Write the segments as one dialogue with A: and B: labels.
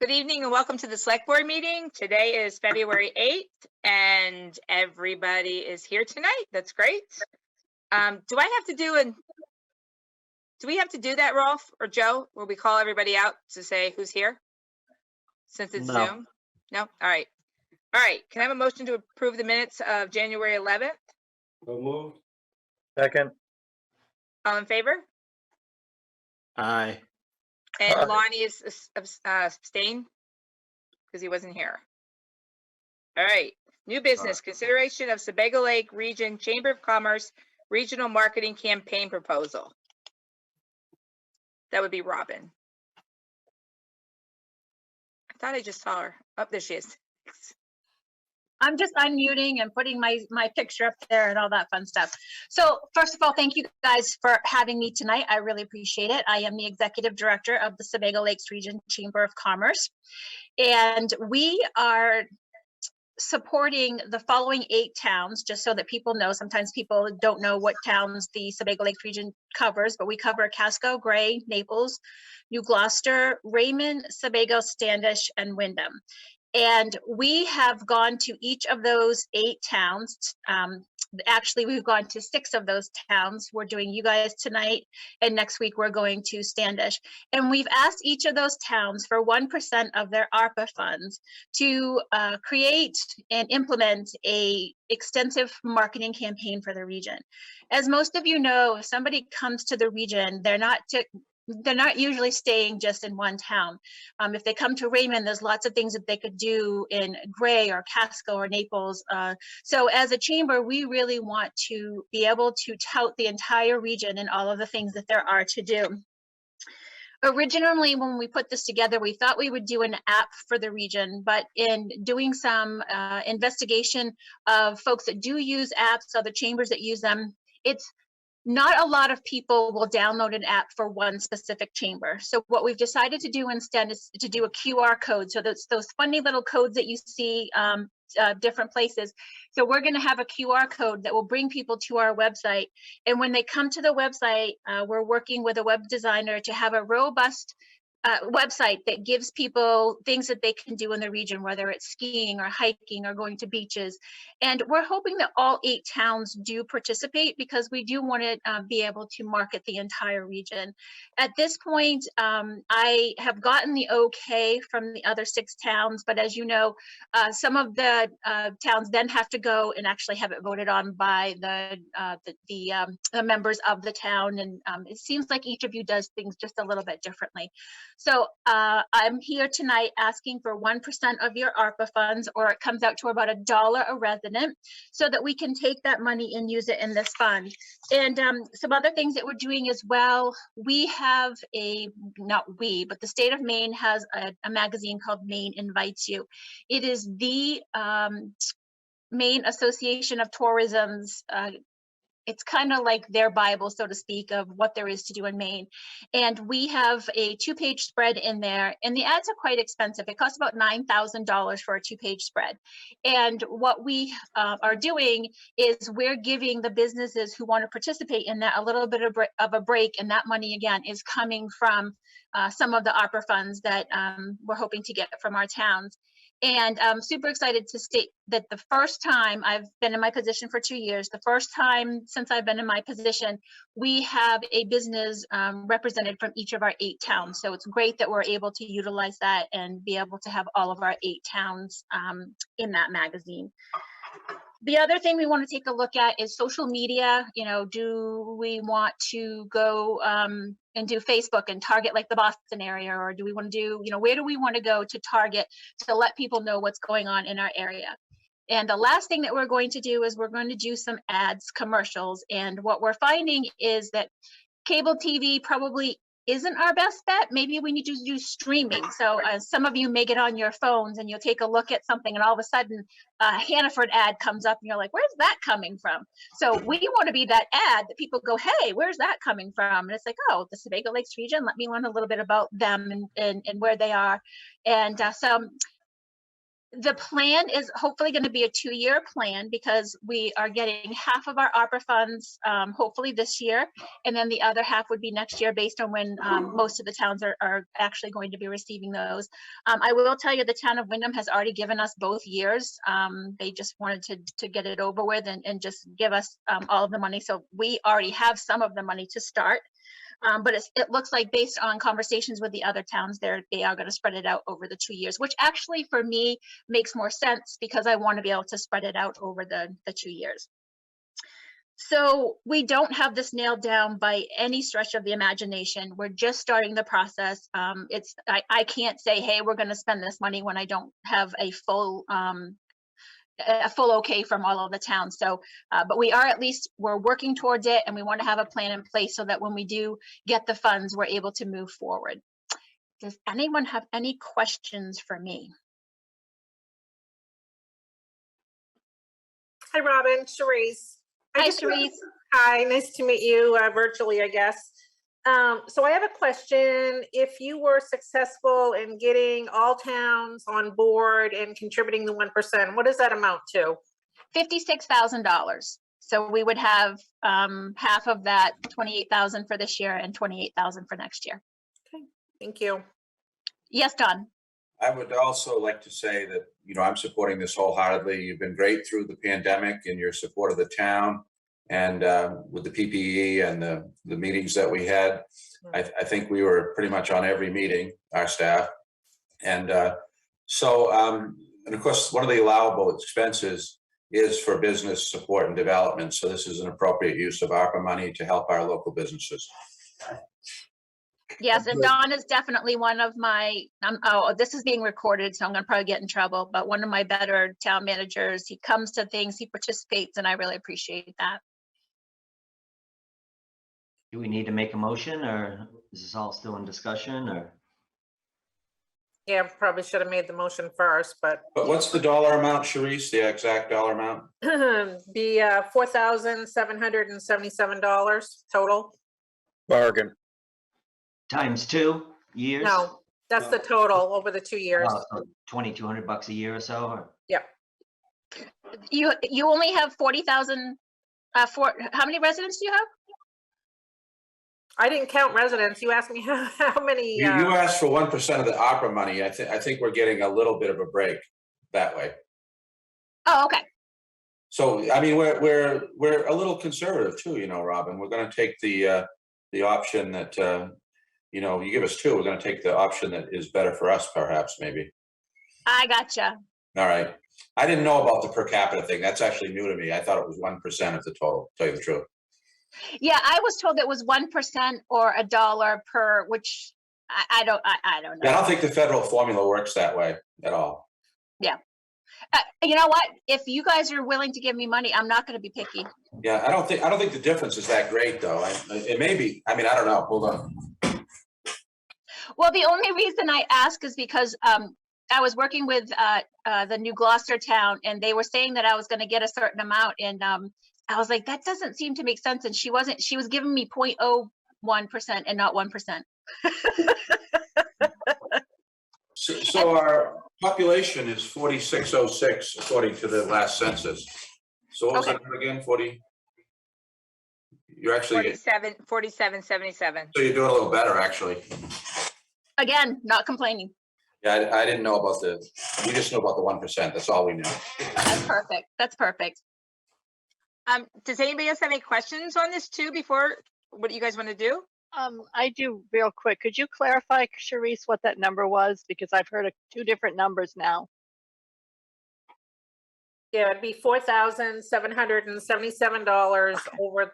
A: Good evening and welcome to the Select Board meeting. Today is February 8th and everybody is here tonight. That's great. Do we have to do that, Rolf or Joe, where we call everybody out to say who's here since it's
B: No.
A: Zoom? No? All right. All right. Can I have a motion to approve the minutes of January 11th?
C: So moved.
B: Second.
A: All in favor?
B: Aye.
A: And
B: Aye.
A: Lonnie is abstained because he wasn't here. All right. New business, consideration of Sebago Lake Region Chamber of Commerce Regional Marketing Campaign Proposal. That would be Robin. I thought I just saw her. Oh, there she is.
D: I'm just unmuting and putting my picture up there and all that fun stuff. So first of all, thank you guys for having me tonight. I really appreciate it. I am the Executive Director of the Sebago Lakes Region Chamber of Commerce. And we are supporting the following 8 towns, just so that people know. Sometimes people don't know what towns the Sebago Lakes region covers, but we cover Casco, Gray, Naples, New Gloucester, Raymond, Sebago, Standish, and Windham. And we have gone to each of those 8 towns. Actually, we've gone to 6 of those towns. We're doing you guys tonight, and next week we're going to Standish. And we've asked each of those towns for 1% of their ARPA funds to create and implement a extensive marketing campaign for the region. As most of you know, if somebody comes to the region, they're not usually staying just in one town. If they come to Raymond, there's lots of things that they could do in Gray or Casco or Naples. So as a chamber, we really want to be able to tout the entire region and all of the things that there are to do. Originally, when we put this together, we thought we would do an app for the region, but in doing some investigation of folks that do use apps, other chambers that use them, it's not a lot of people will download an app for one specific chamber. So what we've decided to do instead is to do a QR code. So those funny little codes that you see different places. So we're going to have a QR code that will bring people to our website. And when they come to the website, we're working with a web designer to have a robust website that gives people things that they can do in the region, whether it's skiing or hiking or going to beaches. And we're hoping that all 8 towns do participate, because we do want to be able to market the entire region. At this point, I have gotten the okay from the other 6 towns, but as you know, some of the towns then have to go and actually have it voted on by the members of the town. And it seems like each of you does things just a little bit differently. So I'm here tonight asking for 1% of your ARPA funds, or it comes out to about $1 a resident, so that we can take that money and use it in this fund. And some other things that we're doing as well, we have but the state of Maine has a magazine called Maine Invites You. It is the Maine Association of Tourism's it's kind of like their Bible, so to speak, of what there is to do in Maine. And we have a 2-page spread in there, and the ads are quite expensive. It costs about $9,000 for a 2-page spread. And what we are doing is we're giving the businesses who want to participate in that a little bit of a break, and that money, again, is coming from some of the ARPA funds that we're hoping to get from our towns. And I'm super excited to state that the first time, I've been in my position for 2 years, the first time since I've been in my position, we have a business represented from each of our 8 towns. So it's great that we're able to utilize that and be able to have all of our 8 towns in that magazine. The other thing we want to take a look at is social media. You know, do we want to go and do Facebook and target like the Boston area, or do we want to do, where do we want to go to target to let people know what's going on in our area? And the last thing that we're going to do is we're going to do some ads, commercials. And what we're finding is that cable TV probably isn't our best bet. Maybe we need to do streaming. So some of you may get on your phones and you'll take a look at something, and all of a sudden a Hannaford ad comes up and you're like, where's that coming from? So we want to be that ad that people go, hey, where's that coming from? And it's like, oh, the Sebago Lakes region, let me learn a little bit about them and where they are. And so The plan is hopefully going to be a 2-year plan because we are getting half of our ARPA funds, hopefully this year. And then the other half would be next year based on when most of the towns are actually going to be receiving those. I will tell you the town of Wyndham has already given us both years. They just wanted to get it over with and just give us all of the money. So we already have some of the money to start. But it looks like based on conversations with the other towns, they are going to spread it out over the 2 years, which actually for me makes more sense because I want to be able to spread it out over the 2 years. So we don't have this nailed down by any stretch of the imagination. We're just starting the process. I can't say, hey, we're going to spend this money when I don't have a full okay from all of the towns. So, but we're working towards it and we want to have a plan in place so that when we do get the funds, we're able to move forward. Does anyone have any questions for me?
C: Hi, Robin. Charisse.
D: Hi, Charisse.
C: Hi, nice to meet you virtually, I guess. So I have a question. If you were successful in getting all towns on board and contributing the 1%, what does that amount to?
D: $56,000. So we would have half of that, $28,000 for this year and $28,000 for next year.
C: Okay, thank you.
D: Yes, Don.
E: I would also like to say that, I'm supporting this wholeheartedly. You've been great through the pandemic in your support of the town and with the PPE and the meetings that we had. I think we were pretty much on every meeting, our staff. And and of course, one of the allowable expenses is for business support and development. So this is an appropriate use of ARPA money to help our local businesses.
D: Yes, and Don is definitely one of my, this is being recorded, so I'm gonna probably get in trouble, but one of my better town managers. He comes to things, he participates, and I really appreciate that.
F: Do we need to make a motion or is this all still in discussion or?
C: Yeah, probably should have made the motion first, but
E: But what's the dollar amount, Charisse, the exact dollar amount?
C: be $4,777 total.
B: Bargain.
F: Times 2 years?
C: No, that's the total over the 2 years.
F: Oh, so $2,200 a year or so? Or?
C: Yep.
D: You only have 40,000, how many residents do you have?
C: I didn't count residents. You asked me how many.
E: You asked for 1% of the ARPA money. I think we're getting a little bit of a break that way.
D: Oh, okay.
E: So, I mean, we're a little conservative too, Robin. We're going to take the option that, you give us 2, we're going to take the option that is better for us, perhaps, maybe.
D: I gotcha.
E: All right. I didn't know about the per capita thing. That's actually new to me. I thought it was 1% of the total, to tell you the truth.
D: Yeah, I was told it was 1% or $1 per, which I don't know.
E: I don't think the federal formula works that way at all.
D: Yeah. You know what? If you guys are willing to give me money, I'm not going to be picky.
E: Yeah, I don't think the difference is that great, though. It may be. I mean, I don't know. Hold on.
D: Well, the only reason I ask is because I was working with the New Gloucester town, and they were saying that I was going to get a certain amount, and I was like, that doesn't seem to make sense. And she was giving me 0.01% and not 1%.
E: So our population is 4,606 according to the last census. So what was that again? 40? You're actually
A: 4777.
E: So you're doing a little better, actually.
D: Again, not complaining.
E: Yeah, I didn't know about we just know about the 1%. That's all we know.
D: That's perfect. That's perfect.
A: Does anybody else have any questions on this too before what you guys want to do?
G: I do real quick. Could you clarify, Charisse, what that number was? Because I've heard 2 different numbers now.
C: Yeah, it'd be $4,777 over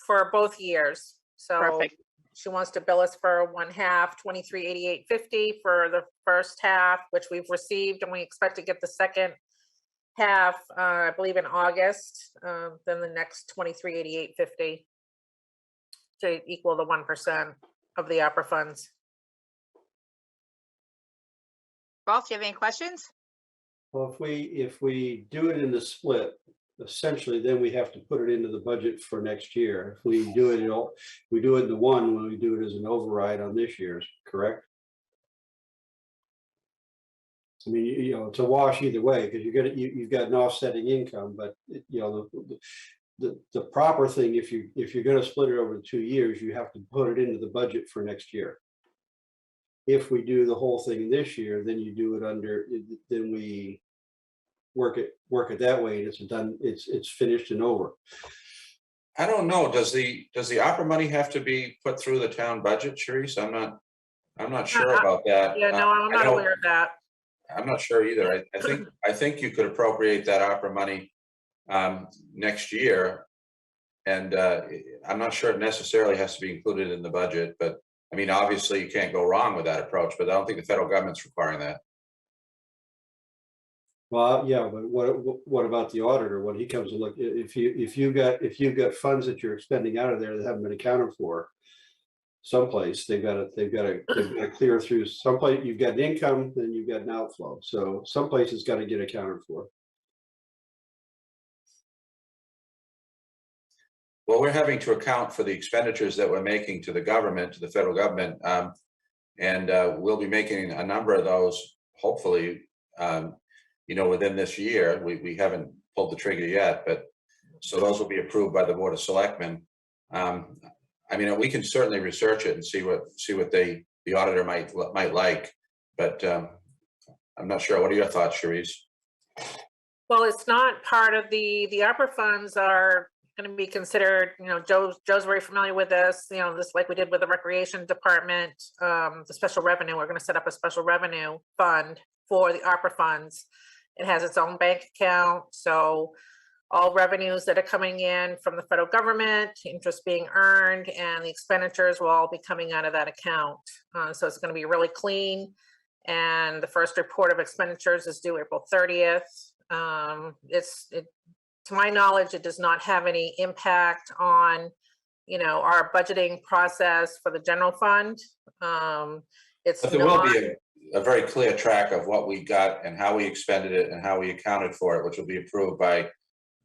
C: for both years. So
G: Perfect.
C: she wants to bill us for one half, $2388.50 for the first half, which we've received, and we expect to get the second half, I believe in August. Then the next $2388.50 to equal the 1% of the ARPA funds.
A: Rolf, do you have any questions?
H: Well, if we do it in the split, essentially, then we have to put it into the budget for next year. If we do it, we do it in the one when we do it as an override on this year's, correct? I mean, you know, it's a wash either way, because you've got an offsetting income, but you know, the proper thing, if you're gonna split it over 2 years, you have to put it into the budget for next year. If we do the whole thing this year, then you do it under, then we work it that way, and it's done, it's finished and over.
E: I don't know, does the opera money have to be put through the town budget, Sharice? I'm not sure about that.
C: Yeah, no, I'm
E: I
C: not
E: know-
C: aware of that.
E: I'm not sure either. I think you could appropriate that opera money next year. And I'm not sure it necessarily has to be included in the budget, but I mean, obviously you can't go wrong with that approach, but I don't think the federal government's requiring that.
H: Well, yeah, but what about the auditor when he comes and look, if you've got funds that you're expending out of there that haven't been accounted for someplace, they've got to clear through someplace. You've got an income, then you've got an outflow. So someplace it's got to get accounted for.
E: Well, we're having to account for the expenditures that we're making to the government, to the federal government. And we'll be making a number of those, hopefully, you know, within this year. We haven't pulled the trigger yet, but so those will be approved by the Board of Selectmen. I mean, we can certainly research it and see what the auditor might like, but I'm not sure. What are your thoughts, Sharice?
C: Well, it's not part of the ARPA funds are going to be considered, you know, Joe's very familiar with this, you know, this like we did with the recreation department, the special revenue, we're going to set up a special revenue fund for the ARPA funds. It has its own bank account, so all revenues that are coming in from the federal government, interest being earned, and the expenditures will all be coming out of that account. So it's going to be really clean. And the first report of expenditures is due April 30th. To my knowledge, it does not have any impact on, you know, our budgeting process for the general fund. It's
E: But there will be a very clear track of what we got and how we expended it and how we accounted for it, which will be approved by,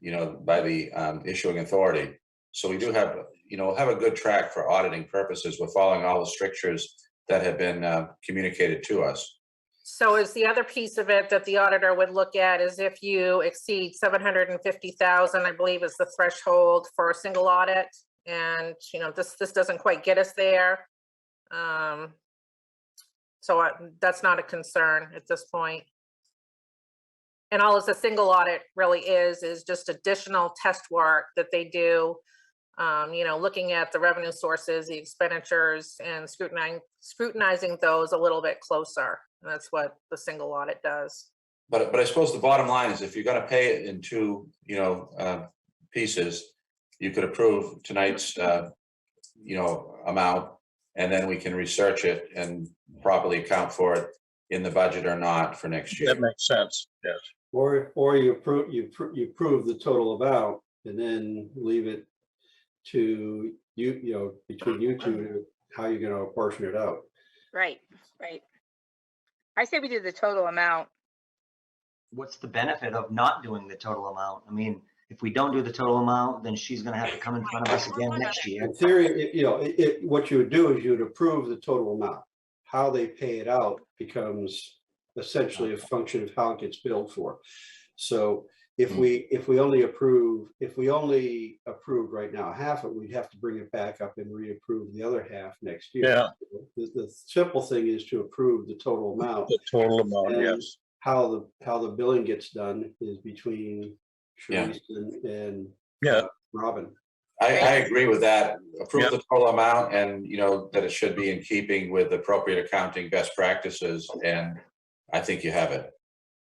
E: you know, by the issuing authority. So we do have, you know, have a good track for auditing purposes. We're following all the strictures that have been communicated to us.
C: So is the other piece of it that the auditor would look at is if you exceed 750,000, I believe is the threshold for a single audit. And, you know, this doesn't quite get us there. So that's not a concern at this point. And all as a single audit really is just additional test work that they do, you know, looking at the revenue sources, the expenditures, and scrutinizing those a little bit closer. And that's what the single audit does.
E: But I suppose the bottom line is if you're going to pay it in two, you know, pieces, you could approve tonight's, you know, amount, and then we can research it and properly account for it in the budget or not for next year.
B: That makes sense, yes.
H: Or you approve the total amount and then leave it to you know, between you two, how you're going to apportion it out.
A: Right. I say we do the total amount.
F: What's the benefit of not doing the total amount? I mean, if we don't do the total amount, then she's gonna have to come in front of us again next year.
H: In theory, you know, what you would do is you would approve the total amount. How they pay it out becomes essentially a function of how it gets billed for. So if we only approve right now half of it, we'd have to bring it back up and reapprove the other half next year.
B: Yeah.
H: The simple thing is to approve the total amount.
B: The total amount,
H: And
B: yes.
H: how the billing gets done is between Sharice and
B: Yeah.
H: Robin.
E: I agree with that. Approve the total amount, and you know that it should be in keeping with appropriate accounting best practices, and I think you have it.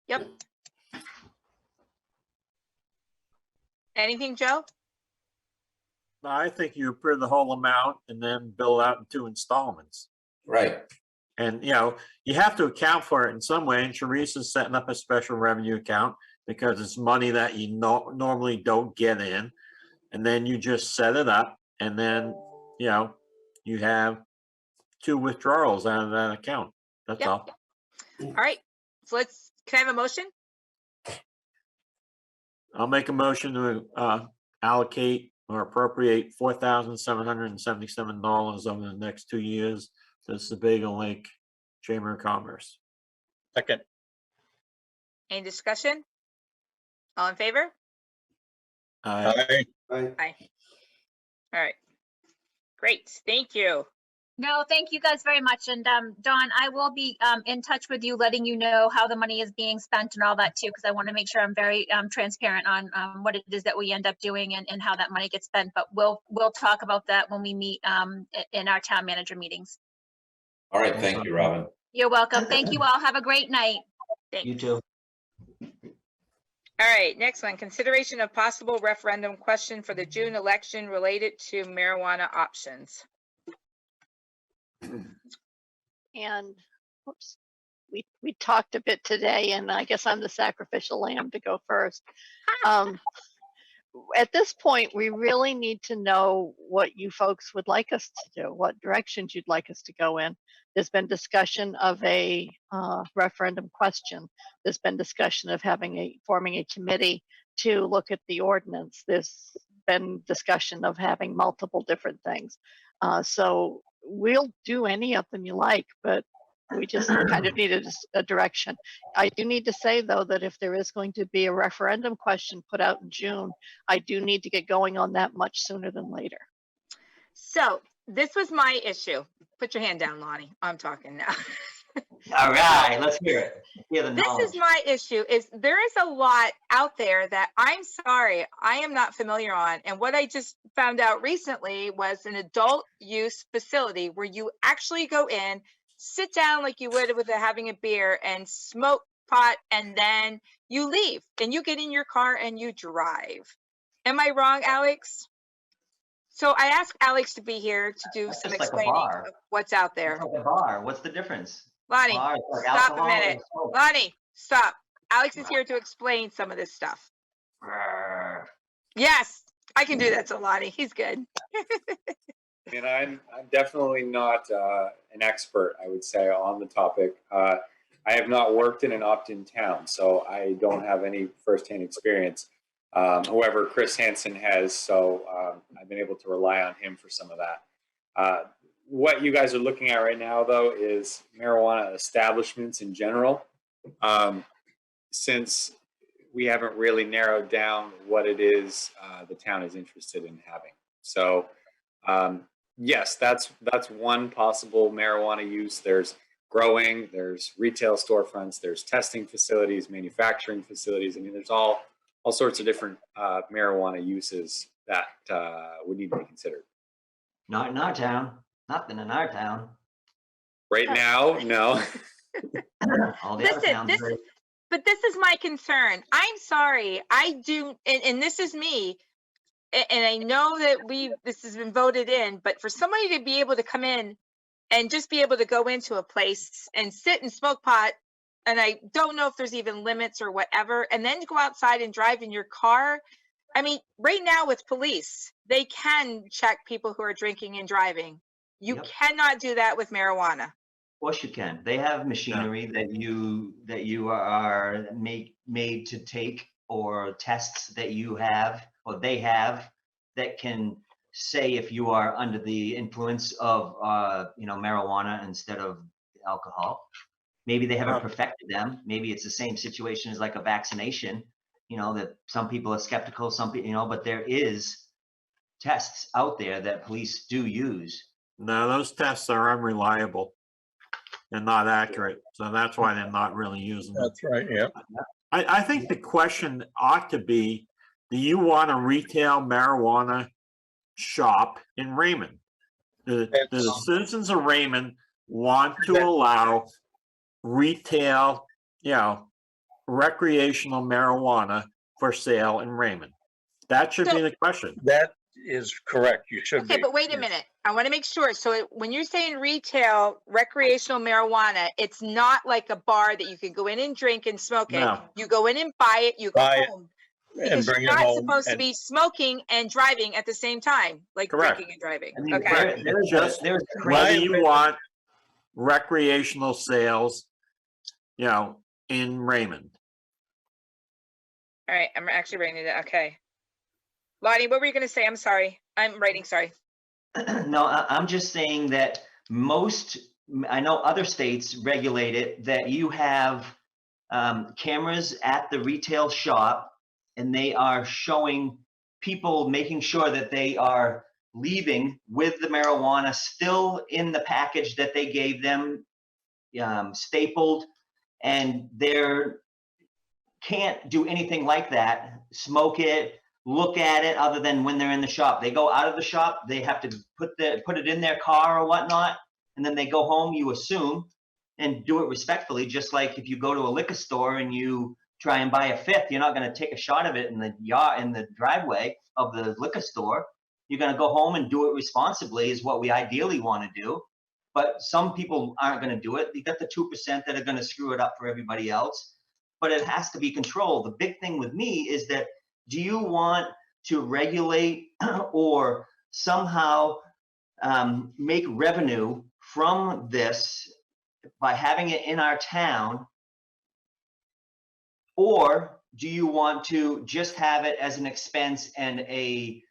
A: Yep. Anything, Joe?
I: I think you approve the whole amount and then bill out in 2 installments.
E: Right.
I: And, you know, you have to account for it in some way. And Sharice is setting up a special revenue account because it's money that you normally don't get in. And then you just set it up and then, you know, you have 2 withdrawals out of that account. That's
A: Yep.
I: all.
A: All right. So can I have a motion?
I: I'll make a motion to allocate or appropriate $4,777 over the next 2 years to the Sebago Lake Chamber of Commerce.
B: Second,
A: Any discussion? All in favor?
B: Aye.
H: Right?
A: All right. Great, thank you.
D: No, thank you guys very much. And Dawn, I will be in touch with you, letting you know how the money is being spent and all that too, because I want to make sure I'm very transparent on what it is that we end up doing and how that money gets spent. But we'll talk about that when we meet in our town manager meetings.
E: All right, thank you, Robin.
D: You're welcome. Thank you all. Have a great night.
A: Thanks.
F: You too.
A: All right, next one, consideration of possible referendum question for the June election related to marijuana options.
G: And, whoops, we talked a bit today, and I guess I'm the sacrificial lamb to go first. At this point, we really need to know what you folks would like us to do, what directions you'd like us to go in. There's been discussion of a referendum question. There's been discussion of forming a committee to look at the ordinance. There's been discussion of having multiple different things. So we'll do any of them you like, but we just kind of need a direction. I do need to say, though, that if there is going to be a referendum question put out in June, I do need to get going on that much sooner than later.
A: So this was my issue. Put your hand down, Lonnie. I'm talking now.
F: All right, let's hear it. Hear the
A: This
F: knowledge.
A: is my issue, is there is a lot out there that I'm sorry, I am not familiar on. And what I just found out recently was an adult use facility where you actually go in, sit down like you would with having a beer and smoke pot, and then you leave and you get in your car and you drive. Am I wrong, Alex? So I asked Alex to be here to do
F: That's
A: some
F: just like a
A: explaining
F: bar.
A: of what's out
F: It's
A: there.
F: like a bar. What's the difference?
A: Lonnie,
F: Bar is like
A: stop a
F: alcohol
A: minute.
F: and smoke.
A: Lonnie, stop. Alex is here to explain some of this stuff.
F: Brr.
A: Yes, I can do that to Lonnie. He's good.
J: And I'm definitely not an expert, I would say, on the topic. I have not worked in an opt-in town, so I don't have any firsthand experience. However, Chris Hansen has, so I've been able to rely on him for some of that. What you guys are looking at right now, though, is marijuana establishments in general. Since we haven't really narrowed down what it is the town is interested in having. So yes, that's one possible marijuana use. There's growing, there's retail storefronts, there's testing facilities, manufacturing facilities. I mean, there's all sorts of different marijuana uses that would need to be considered.
F: Not in our town. Nothing in our town.
J: Right now, no.
F: All the other
A: Listen,
F: towns.
A: but this is my concern. I'm sorry. I do, and this is me. And I know that this has been voted in, but for somebody to be able to come in and just be able to go into a place and sit and smoke pot, and I don't know if there's even limits or whatever, and then to go outside and drive in your car. I mean, right now with police, they can check people who are drinking and driving. You
F: Yep.
A: cannot do that with marijuana.
F: Of course you can. They have machinery that you are made to take, or tests that you have or they have that can say if you are under the influence of marijuana instead of alcohol. Maybe they haven't perfected them. Maybe it's the same situation as like a vaccination. That some people are skeptical, some people, but there is tests out there that police do use.
I: No, those tests are unreliable and not accurate. So that's why they're not really using them.
B: That's right, yeah.
I: I think the question ought to be, do you want a retail marijuana shop in Raymond? Do the citizens of Raymond want to allow retail, recreational marijuana for sale in Raymond? That should be the question.
B: That is correct. You should be.
A: Okay, but wait a minute. I want to make sure. So when you're saying retail, recreational marijuana, it's not like a bar that you can go in and drink and smoke it.
I: No.
A: You go in and buy it, you go
B: Buy it
A: home.
B: And
A: Because
B: bring
A: you're
B: it
A: not
B: home.
A: supposed to
B: and-
A: be smoking and driving at the same time, like
I: Correct.
A: drinking and driving.
F: I mean,
A: Okay.
F: there's
I: Just
F: there's
I: Whether you want recreational sales, in Raymond.
A: All right. I'm actually writing it. Okay. Lonnie, what were you going to say? I'm sorry. I'm writing. Sorry.
F: No, I'm just saying that I know other states regulate it, that you have cameras at the retail shop, and they are showing people, making sure that they are leaving with the marijuana still in the package that they gave them, stapled, and they're can't do anything like that, smoke it, look at it, other than when they're in the shop. They go out of the shop, they have to put it in their car or whatnot, and then they go home, you assume, and do it respectfully, just like if you go to a liquor store and you try and buy a fifth, you're not going to take a shot of it in the driveway of the liquor store. You're going to go home and do it responsibly, is what we ideally want to do. But some people aren't going to do it. You got the 2% that are going to screw it up for everybody else. But it has to be controlled. The big thing with me is that, do you want to regulate or somehow make revenue from this by having it in our town? Or do you want to just have it as an expense and a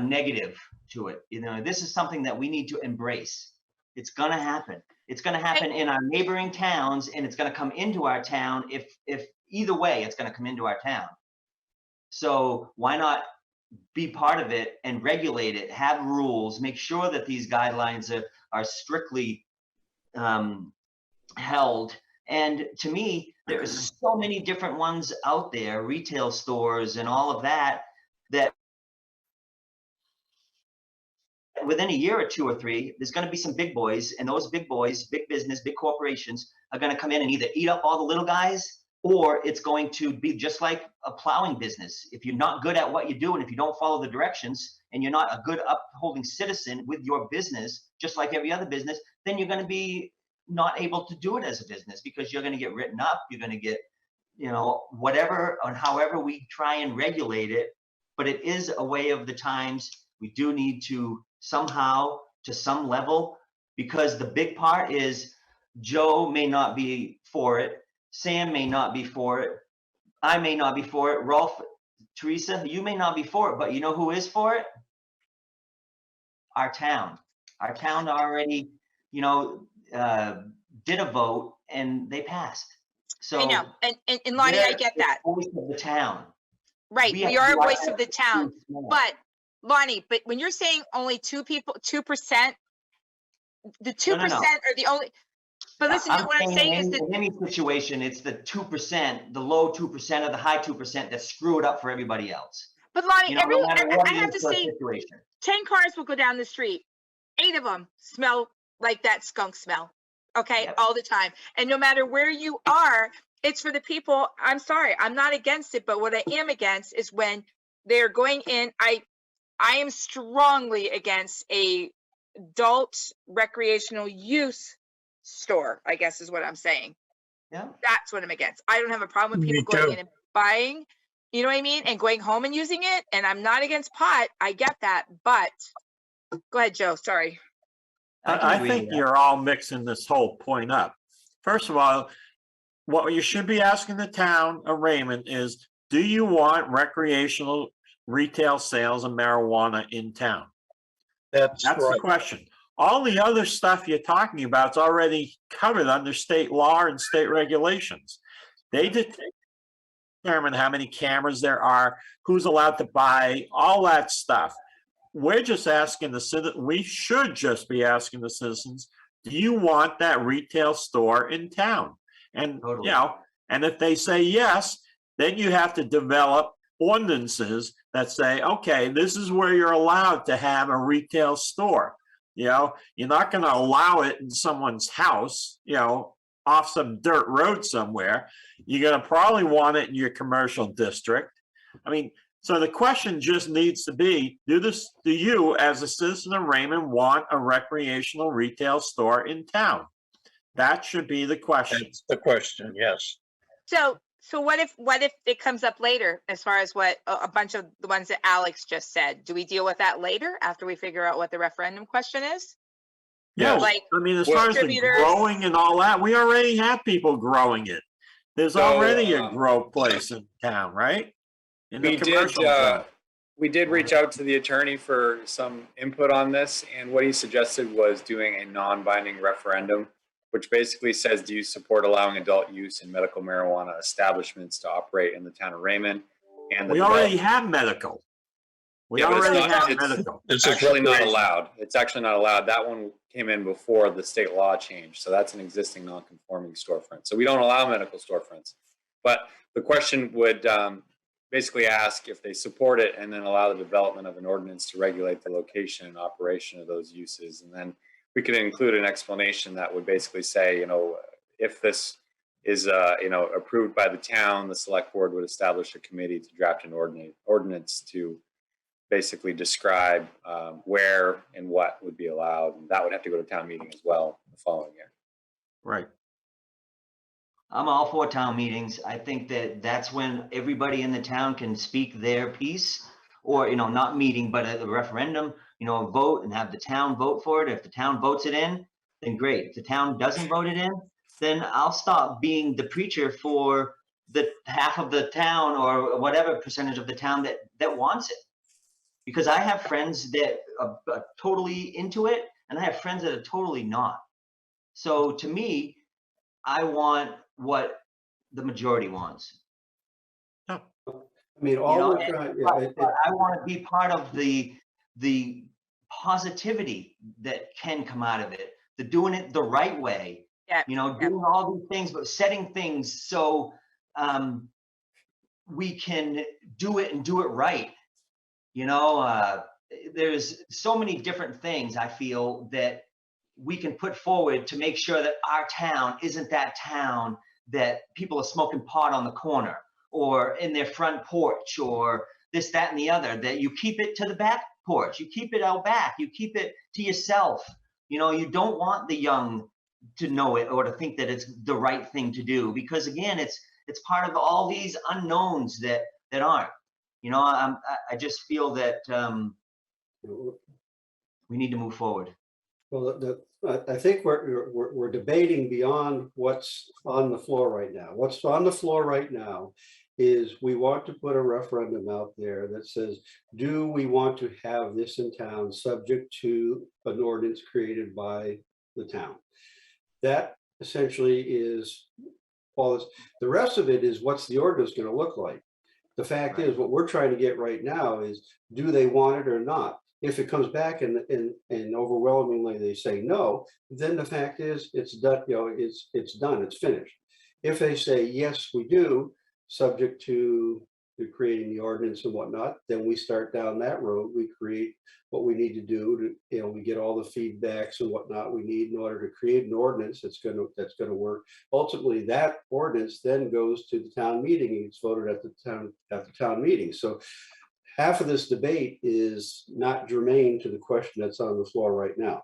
F: negative to it? This is something that we need to embrace. It's going to happen. It's going to happen in our neighboring towns, and it's going to come into our town. If either way, it's going to come into our town. So why not be part of it and regulate it, have rules, make sure that these guidelines are strictly held. And to me, there's so many different ones out there, retail stores and all of that, that within a year or 2 or 3, there's going to be some big boys, and those big boys, big business, big corporations are going to come in and either eat up all the little guys, or it's going to be just like a plowing business. If you're not good at what you do, and if you don't follow the directions, and you're not a good upholding citizen with your business, just like every other business, then you're going to be not able to do it as a business, because you're going to get written up. You're going to get, whatever, and however we try and regulate it. But it is a way of the times. We do need to somehow, to some level, because the big part is Joe may not be for it, Sam may not be for it, I may not be for it, Rolf, Teresa, you may not be for it, but you know who is for it? Our town. Our town already, did a vote and they passed. So
A: I know, and Lonnie, I get that.
F: Voice of the town.
A: Right,
F: We have
A: we are a
F: to
A: voice of the town,
F: small.
A: but Lonnie, but when you're saying only 2%, the 2%
F: No.
A: are the only, but listen, what I'm saying is that,
F: in any situation, it's the 2%, the low 2% or the high 2% that screw it up for everybody else.
A: but Lonnie,
F: No matter what
A: I
F: it
A: have
F: is
A: to
F: for a
A: say,
F: situation.
A: 10 cars will go down the street, 8 of them smell like that skunk smell, okay,
F: Yep.
A: all the time. And no matter where you are, it's for the people. I'm sorry, I'm not against it, but what I am against is when they're going in. I am strongly against a adult recreational use store, I guess is what I'm saying.
F: Yeah.
A: That's what I'm against. I don't have a problem with
B: Me
A: people going
B: too.
A: in and buying, you know what I mean? And going home and using it. And I'm not against pot. I get that. But go ahead, Joe. Sorry.
I: I think you're all mixing this whole point up. First of all, what you should be asking the town of Raymond is, do you want recreational retail sales of marijuana in town?
B: That's
I: That's the
B: right.
I: question. All the other stuff you're talking about is already covered under state law and state regulations. They determine how many cameras there are, who's allowed to buy, all that stuff. We're just asking we should just be asking the citizens, do you want that retail store in town? And,
F: Totally.
I: and if they say yes, then you have to develop ordinances that say, okay, this is where you're allowed to have a retail store. You're not going to allow it in someone's house, off some dirt road somewhere. You're going to probably want it in your commercial district. I mean, so the question just needs to be, do you as a citizen of Raymond want a recreational retail store in town? That should be the question.
B: That's the question, yes.
A: So what if it comes up later, as far as what a bunch of the ones that Alex just said? Do we deal with that later after we figure out what the referendum question is?
I: Yeah,
A: Like,
I: I mean, as far as the
A: distributors-
I: growing and all that, we already have people growing it. There's already a grow place in town, right? In the commercial zone.
J: We did reach out to the attorney for some input on this, and what he suggested was doing a non-binding referendum which basically says, do you support allowing adult use in medical marijuana establishments to operate in the town of Raymond? And the
I: We already
J: development-
I: have medical. We
J: Yeah, but it's
I: already
J: not-
I: have
J: it's-
I: medical.
B: It's
J: actually not
B: recreation.
J: allowed. It's actually not allowed. That one came in before the state law changed. So that's an existing non-conforming storefront. So we don't allow medical storefronts. But the question would basically ask if they support it and then allow the development of an ordinance to regulate the location and operation of those uses. And then we could include an explanation that would basically say, if this is, approved by the town, the select board would establish a committee to draft an ordinance to basically describe where and what would be allowed. And that would have to go to town meeting as well the following year.
I: Right.
F: I'm all for town meetings. I think that that's when everybody in the town can speak their piece, or, not meeting, but at the referendum, vote and have the town vote for it. If the town votes it in, then great. If the town doesn't vote it in, then I'll stop being the preacher for the half of the town or whatever percentage of the town that wants it. Because I have friends that are totally into it, and I have friends that are totally not. So to me, I want what the majority wants.
H: I mean, all we're
F: and-
H: trying,
F: But I want to be part of the positivity that can come out of it, the doing it the right way.
A: Yeah,
F: Doing all these things, but setting things so we can do it and do it right. There's so many different things I feel that we can put forward to make sure that our town isn't that town that people are smoking pot on the corner or in their front porch or this, that, and the other, that you keep it to the back porch, you keep it out back, you keep it to yourself. You don't want the young to know it or to think that it's the right thing to do, because again, it's part of all these unknowns that aren't. I just feel that we need to move forward.
H: Well, I think we're debating beyond what's on the floor right now. What's on the floor right now is we want to put a referendum out there that says, do we want to have this in town subject to an ordinance created by the town? That essentially is all this. The rest of it is, what's the ordinance going to look like? The fact is, what we're trying to get right now is, do they want it or not? If it comes back and overwhelmingly they say no, then the fact is it's done. It's done. It's finished. If they say yes, we do, subject to creating the ordinance and whatnot, then we start down that road. We create what we need to do to, we get all the feedbacks and whatnot we need in order to create an ordinance that's going to work. Ultimately, that ordinance then goes to the town meeting and it's voted at the town meeting. So half of this debate is not germane to the question that's on the floor right now.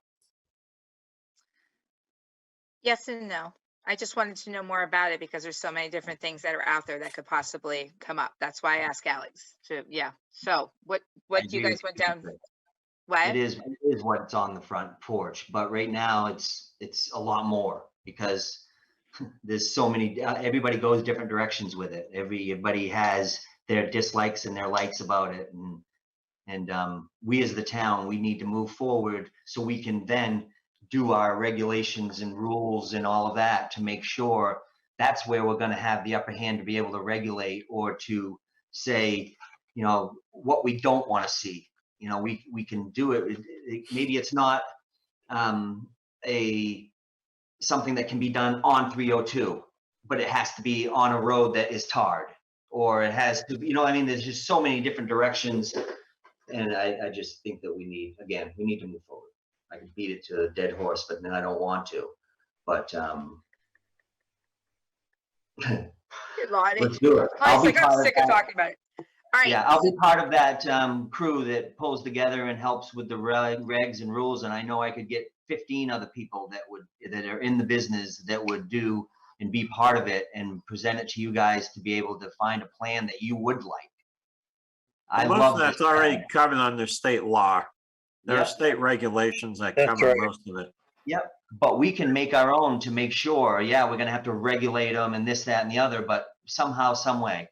A: yes and no. I just wanted to know more about it because there's so many different things that are out there that could possibly come up. That's why I asked Alex to, yeah. So what
F: I
A: do you
F: agree
A: guys
F: with
A: went
F: you.
A: down? What?
F: It is what's on the front porch, but right now it's a lot more because there's so many, everybody goes different directions with it. Everybody has their dislikes and their likes about it. And we as the town, we need to move forward so we can then do our regulations and rules and all of that to make sure that's where we're going to have the upper hand to be able to regulate or to say, what we don't want to see. We can do it. Maybe it's not something that can be done on 302, but it has to be on a road that is tarred, or it has to, there's just so many different directions. And I just think that we need to move forward. I can beat it to a dead horse, but then I don't want to. But
A: Lonnie.
F: let's do it.
A: Lonnie's like, I'm
F: part of
A: sick of
F: that.
A: talking about it. All right.
F: Yeah, I'll be part of that crew that pulls together and helps with the regs and rules. And I know I could get 15 other people that are in the business that would do and be part of it and present it to you guys to be able to find a plan that you would like. I
I: Most
F: love
I: of that's
F: this
I: already
F: plan.
I: covered under state law. There are
F: Yep.
I: state regulations that
B: That's
I: cover
B: right.
I: most of it.
F: Yep. But we can make our own to make sure, we're going to have to regulate them and this, that, and the other, but somehow, some way.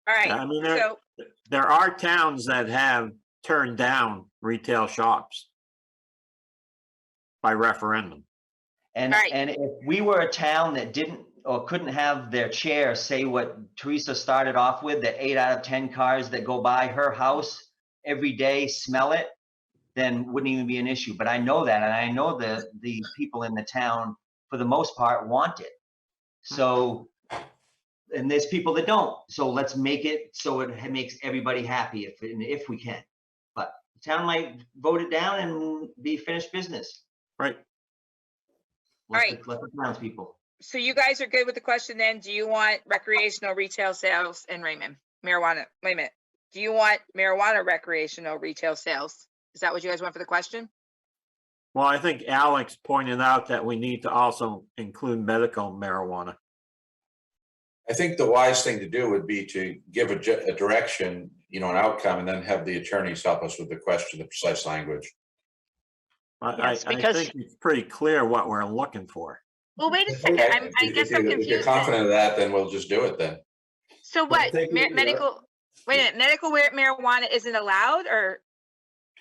A: All right.
I: I mean,
A: So
I: there are towns that have turned down retail shops by referendum.
F: And,
A: All right.
F: and if we were a town that didn't or couldn't have their chair say what Teresa started off with, that 8 out of 10 cars that go by her house every day smell it, then wouldn't even be an issue. But I know that, and I know the people in the town, for the most part, want it. So, and there's people that don't. So let's make it so it makes everybody happy if we can. But the town might vote it down and be finished business.
I: Right.
A: right.
F: Let the townspeople.
A: So you guys are good with the question then? Do you want recreational retail sales in Raymond? Marijuana, wait a minute. Do you want marijuana recreational retail sales? Is that what you guys want for the question?
I: Well, I think Alex pointed out that we need to also include medical marijuana.
E: I think the wise thing to do would be to give a direction, an outcome, and then have the attorneys help us with the question, the precise language.
G: Yes,
I: I
G: because-
I: think it's pretty clear what we're looking for.
A: Well, wait a second. I guess I'm
E: If you're
A: confused.
E: confident of that, then we'll just do it then.
A: So what,
H: thank you,
A: medical, wait a minute, medical marijuana isn't allowed or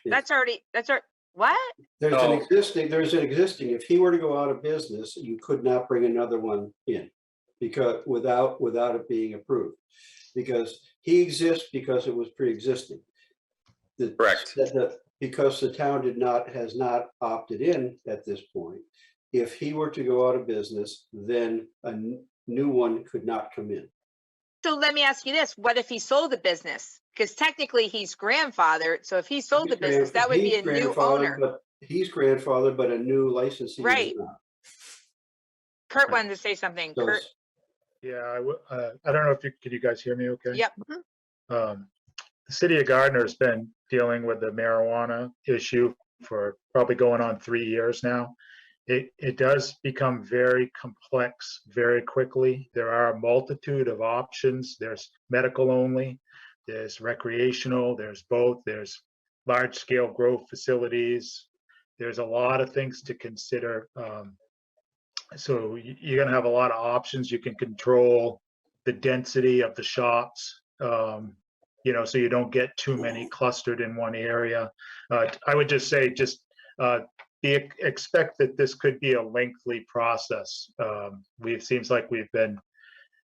H: Yes.
A: that's what?
H: There's an
J: So-
H: existing, if he were to go out of business, you could not bring another one in because without it being approved. Because he exists because it was pre-existing.
J: Correct.
H: Because the town has not opted in at this point. If he were to go out of business, then a new one could not come in.
A: So let me ask you this, what if he sold the business? Because technically he's grandfathered, so if he sold the business, that would be a new owner.
H: But he's grandfathered, but a new licensee
A: Right.
H: is not.
A: Kurt wanted to say something.
H: So
A: Kurt,
K: Yeah, I don't know if can you guys hear me okay?
A: yep.
K: The city of Gardner has been dealing with the marijuana issue for probably going on 3 years now. It does become very complex very quickly. There are a multitude of options. There's medical only, there's recreational, there's both, there's large scale growth facilities. There's a lot of things to consider. So you're going to have a lot of options. You can control the density of the shops, so you don't get too many clustered in one area. I would just say, expect that this could be a lengthy process. It seems like we've been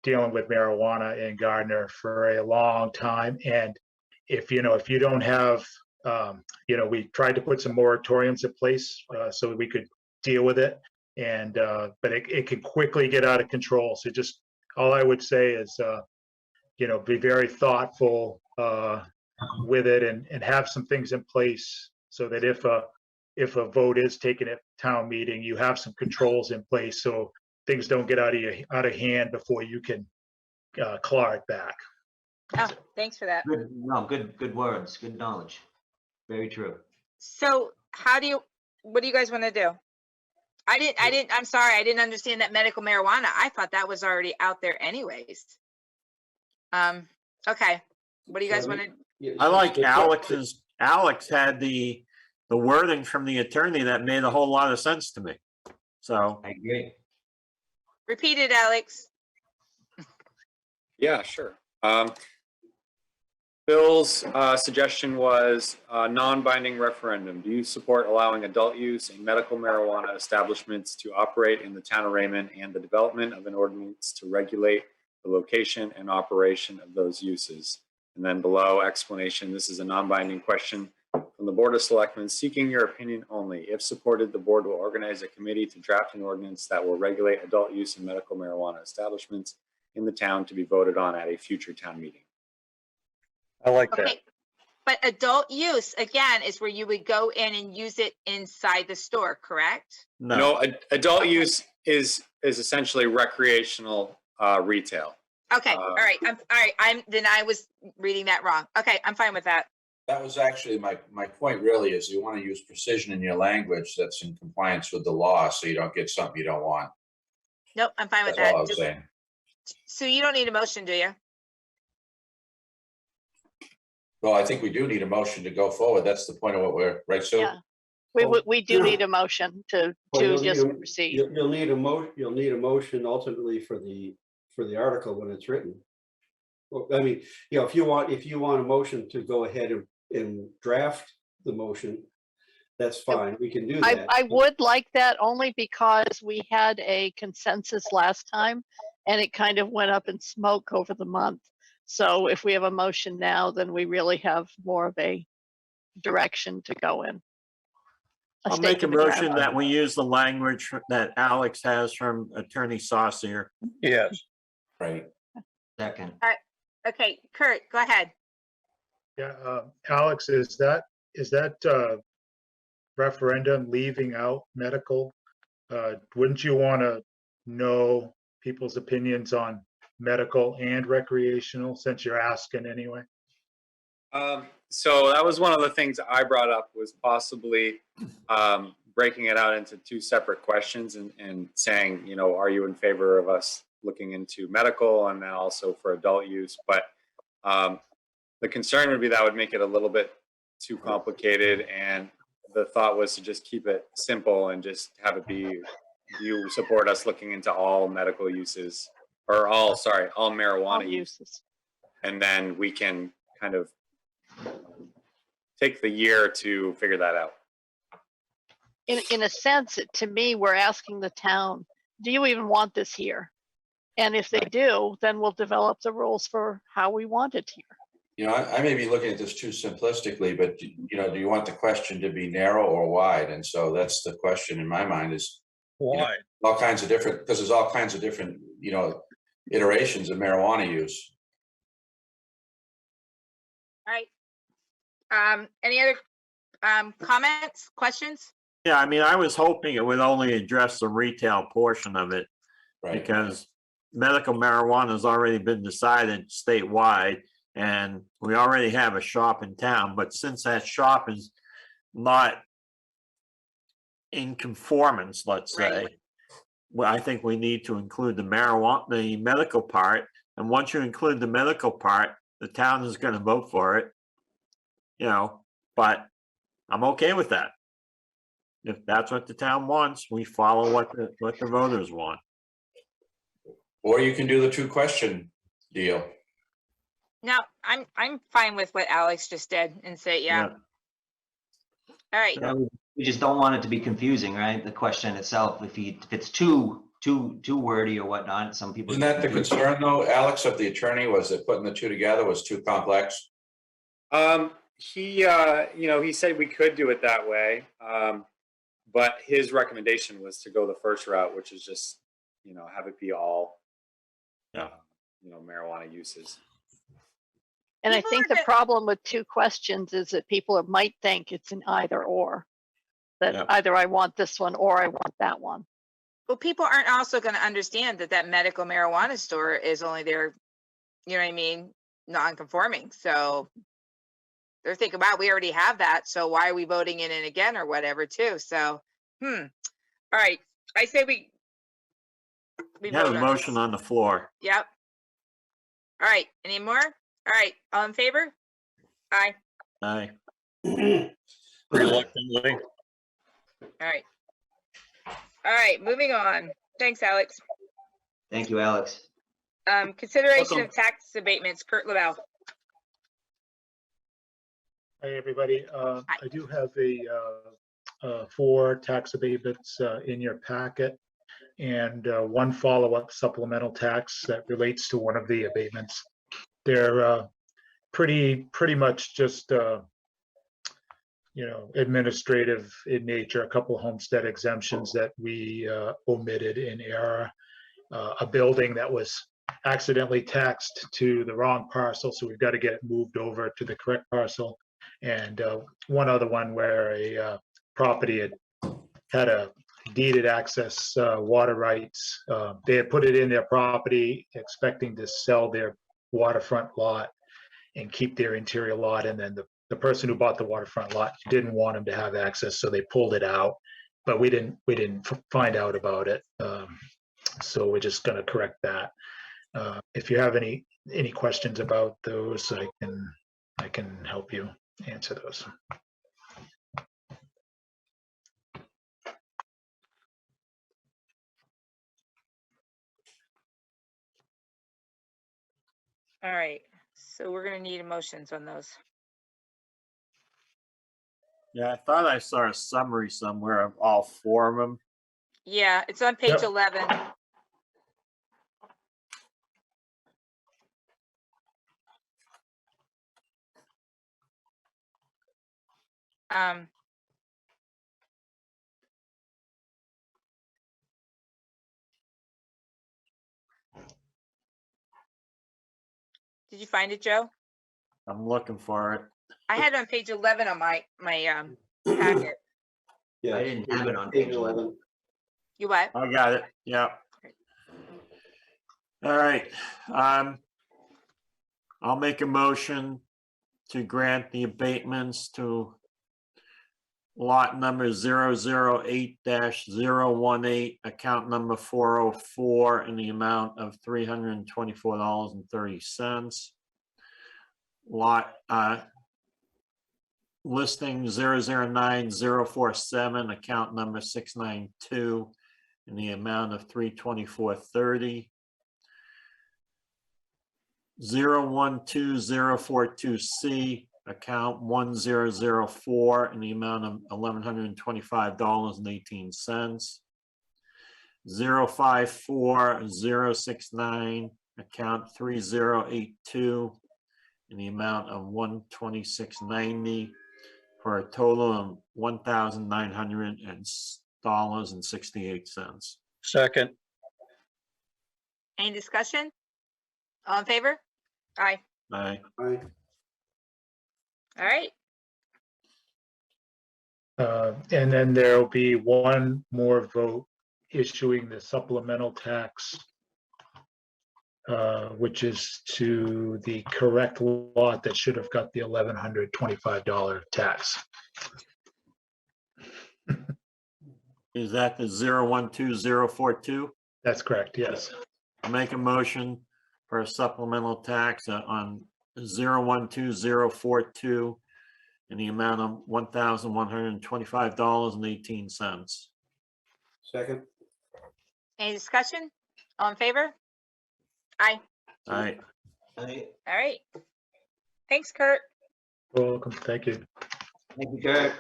K: dealing with marijuana in Gardner for a long time. And if you don't have, we tried to put some moratoriums in place so that we could deal with it. And but it can quickly get out of control. So just all I would say is, be very thoughtful with it and have some things in place so that if a vote is taken at town meeting, you have some controls in place so things don't get out of hand before you can claw it back.
A: Oh, thanks for that.
F: Good words, good knowledge. Very true.
A: So what do you guys want to do? I'm sorry, I didn't understand that medical marijuana. I thought that was already out there anyways. Okay, what do you guys want to?
I: I like Alex had the wording from the attorney that made a whole lot of sense to me. So
F: I agree.
A: Repeat it, Alex.
J: Yeah, sure. Bill's suggestion was non-binding referendum. Do you support allowing adult use in medical marijuana establishments to operate in the town of Raymond and the development of an ordinance to regulate the location and operation of those uses? And then below, explanation. This is a non-binding question from the Board of Selectmen seeking your opinion only. If supported, the board will organize a committee to draft an ordinance that will regulate adult use in medical marijuana establishments in the town to be voted on at a future town meeting.
B: I like that.
A: Okay, but adult use, again, is where you would go in and use it inside the store, correct?
J: No, adult use is essentially recreational retail.
A: Okay, all right, then I was reading that wrong. Okay, I'm fine with that.
E: That was actually my point really is you want to use precision in your language that's in compliance with the law so you don't get something you don't want.
A: Nope, I'm fine with
E: That's all I
A: that.
E: was saying.
A: So you don't need a motion, do you?
E: Well, I think we do need a motion to go forward. That's the point of what we're, right, Sue?
G: Yeah.
H: Well,
G: We do need a motion to
H: you'll
G: just
H: need
G: proceed.
H: You'll need a motion ultimately for the article when it's written. Well, I mean, if you want a motion to go ahead and draft the motion, that's fine. We can do
G: I,
H: that.
G: I would like that only because we had a consensus last time and it kind of went up in smoke over the month. So if we have a motion now, then we really have more of a direction to go in.
I: I'll make a
G: stake in the ground.
I: motion that we use the language that Alex has from Attorney Saucier.
B: Yes.
E: Right.
F: Second.
A: Okay, Kurt, go ahead.
K: Yeah, Alex, is that referendum leaving out medical? Wouldn't you want to know people's opinions on medical and recreational since you're asking anyway?
J: So that was one of the things I brought up, was possibly breaking it out into two separate questions and saying, you know, are you in favor of us looking into medical and then also for adult use? But the concern would be that would make it a little bit too complicated, and the thought was to just keep it simple and just have it be, you support us looking into all medical uses, or all marijuana
G: All
J: use,
G: uses.
J: and then we can kind of take the year to figure that out.
G: In a sense, to me, we're asking the town, do you even want this here? And if they do, then we'll develop the rules for how we want it here.
E: You know, I may be looking at this too simplistically, but you know, do you want the question to be narrow or wide? And so that's the question in my mind is,
B: Why?
E: all kinds of different, because there's all kinds of different, you know, iterations of marijuana use.
A: All right. Any other comments, questions?
I: Yeah, I mean, I was hoping it would only address the retail portion of it
E: Right.
I: because medical marijuana has already been decided statewide and we already have a shop in town. But since that shop is not in conformance, let's say,
A: Right.
I: well, I think we need to include the marijuana, the medical part. And once you include the medical part, the town is going to vote for it, you know, but I'm okay with that. If that's what the town wants, we follow what the voters want.
E: Or you can do the two question deal.
A: No, I'm fine with what Alex just did and say, yeah. All right.
I: Yeah.
F: We just don't want it to be confusing, right? The question itself, if it's too wordy or whatnot, some people.
E: Isn't that the concern though, Alex, of the attorney, was that putting the two together was too complex?
J: He, you know, he said we could do it that way, but his recommendation was to go the first route, which is just, you know, have it be all,
I: Yeah.
J: you know, marijuana uses.
G: And I
A: People
G: think
A: are
G: the
A: gonna-
G: problem with two questions is that people might think it's an either or. That
I: Yeah.
G: either I want this one or I want that one.
A: Well, people aren't also going to understand that medical marijuana store is only there, you know what I mean, non-conforming. So they're thinking, wow, we already have that. So why are we voting in it again or whatever too? So, all right. I say we
I: You have
A: vote
I: a
A: on
I: motion
A: this.
I: on the floor.
A: Yep. All right. Any more? All right. All in favor? Aye.
I: Aye.
B: Reluctantly.
A: All right. All right. Moving on. Thanks, Alex.
F: Thank you, Alex.
A: Consideration
I: Welcome.
A: of tax abatements. Kurt Lavelle.
K: Hey, everybody. I do have four tax abatements in your packet and one follow-up supplemental tax that relates to one of the abatements. They're pretty much just you know, administrative in nature. A couple of homestead exemptions that we omitted in error. A building that was accidentally taxed to the wrong parcel, so we've got to get it moved over to the correct parcel. And one other one where a property had a deeded access water rights. They had put it in their property expecting to sell their waterfront lot and keep their interior lot. And then the person who bought the waterfront lot didn't want them to have access, so they pulled it out. But we didn't find out about it. So we're just going to correct that. If you have any questions about those, I can help you answer those.
A: All right. So we're going to need emotions on those.
I: Yeah, I thought I saw a summary somewhere of all four of them.
A: Yeah, it's on page
K: Yep.
A: 11. Um, did you find it, Joe?
I: I'm looking for it.
A: I had it on page 11 on my packet.
H: Yeah.
F: I didn't have it on page 11.
A: You what?
I: I got it. Yeah. All right. I'll make a motion to grant the abatements to lot number 008-018, account number 404, in the amount of $324.30. Lot listing 009047, account number 692, in the amount of $324.30. 012042C, account 1004, in the amount of $1,125.18. 054069, account 3082, in the amount of $126.90, for a total of $1,900.68.
B: Second.
A: Any discussion? All in favor? Aye.
I: Aye.
H: Aye.
A: All right.
K: And then there'll be one more vote issuing the supplemental tax, which is to the correct lot that should have got the $1,125 tax.
I: Is that the 012042?
K: That's correct, yes.
I: I make a motion for a supplemental tax on 012042 in the amount of $1,125.18.
H: Second.
A: Any discussion? All in favor? Aye.
I: All right.
F: Aye.
A: All right. Thanks, Kurt.
K: Welcome, thank you.
F: Thank you, Kurt.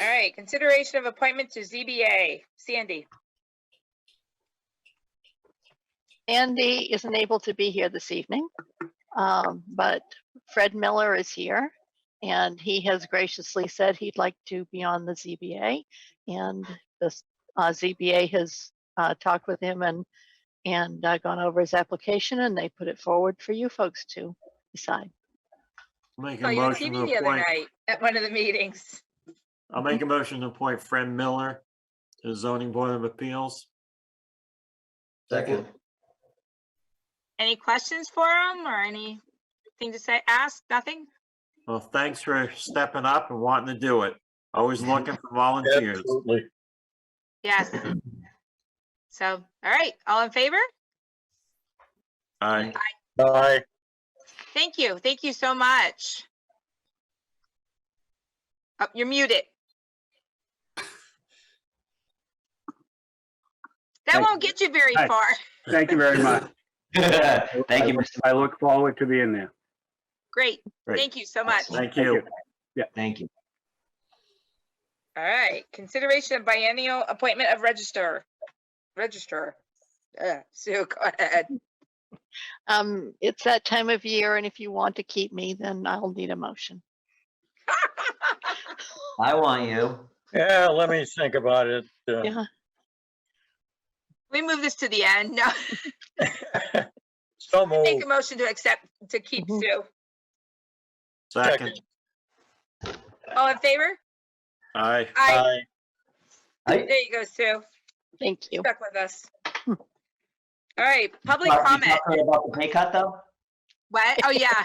A: All right. Consideration of appointment to ZBA. Sandy.
G: Andy isn't able to be here this evening, but Fred Miller is here, and he has graciously said he'd like to be on the ZBA, and the ZBA has talked with him and gone over his application, and they put it forward for you folks to decide.
I: Make
A: Saw
I: a
A: you on
I: motion to
A: TV the other
I: appoint.
A: night at one of the meetings.
I: I'll make a motion to appoint Fred Miller to the Zoning Board of Appeals.
F: Second.
A: Any questions for him or anything to say? Ask? Nothing?
I: Well, thanks for stepping up and wanting to do it. Always looking for volunteers.
B: Absolutely.
A: Yes. So, all right. All in favor?
I: Aye.
B: Aye.
A: Thank you. Thank you so much. Oh, you're muted. That
L: Thank
A: won't get you very
L: Hi.
A: far.
L: Thank you very much.
F: Thank you, Mr.
L: I look forward to being there.
A: Great.
I: Great.
A: Thank you so much.
I: Thank you.
F: Thank you.
A: All right. Consideration of biennial appointment of registrar. Sue, go ahead.
G: It's that time of year, and if you want to keep me, then I'll need a motion.
F: I want you.
B: Yeah, let me think about it.
G: Yeah.
A: We move this to the end. No,
B: So
A: make
B: moved.
A: a motion to accept, to keep
G: Mhm.
A: Sue.
I: Second.
A: All in favor?
I: Aye.
A: Aye.
F: Aye.
A: There you go, Sue.
G: Thank you.
A: Stuck with us. All right, public
F: You
A: comment.
F: talking about the pay cut, though?
A: What? Oh, yeah.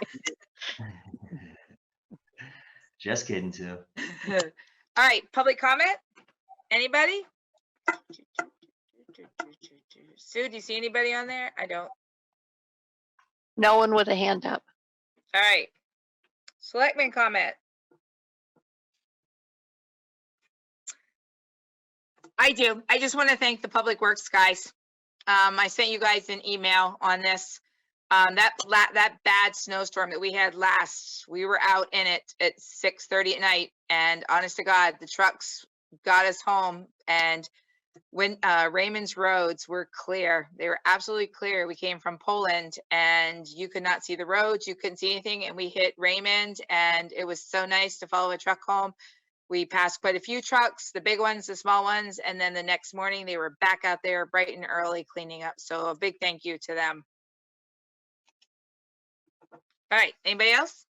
F: Just kidding, too.
A: All right, public comment? Anybody? Sue, do you see anybody on there? I don't.
G: No one with a hand up.
A: All right. Selectman comment. I do. I just want to thank the Public Works guys. I sent you guys an email on this. That bad snowstorm that we had last, we were out in it at 6:30 at night, and honest to God, the trucks got us home, and when Raymond's roads were clear, they were absolutely clear. We came from Poland, and you could not see the roads, you couldn't see anything, and we hit Raymond, and it was so nice to follow a truck home. We passed quite a few trucks, the big ones, the small ones, and then the next morning they were back out there bright and early cleaning up. So a big thank you to them. All right, anybody else?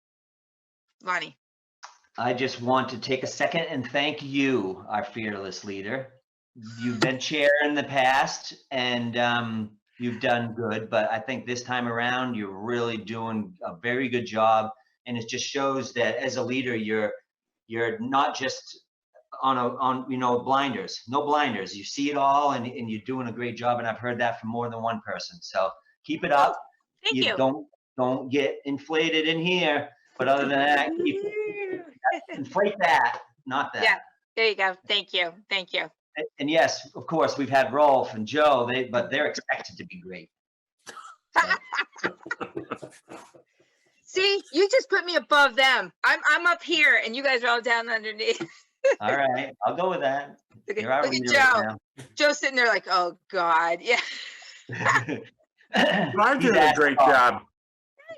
A: Lonnie.
F: I just want to take a second and thank you, our fearless leader. You've been chair in the past and you've done good, but I think this time around, you're really doing a very good job. And it just shows that as a leader, you're not just on blinders, no blinders. You see it all and you're doing a great job. And I've heard that from more than one person. So keep it up.
A: Thank you.
F: Don't get inflated in here. But other than that, inflate that, not that.
A: Yeah, there you go. Thank you. Thank you.
F: And yes, of course, we've had Rolf and Joe, but they're expected to be great.
A: See, you just put me above them. I'm up here and you guys are all down underneath.
F: All right, I'll go with that.
A: Look
F: You're our
A: at
F: leader
A: Joe.
F: right
A: Joe's sitting there like, oh God, yeah.
F: now.
I: You're doing a great job.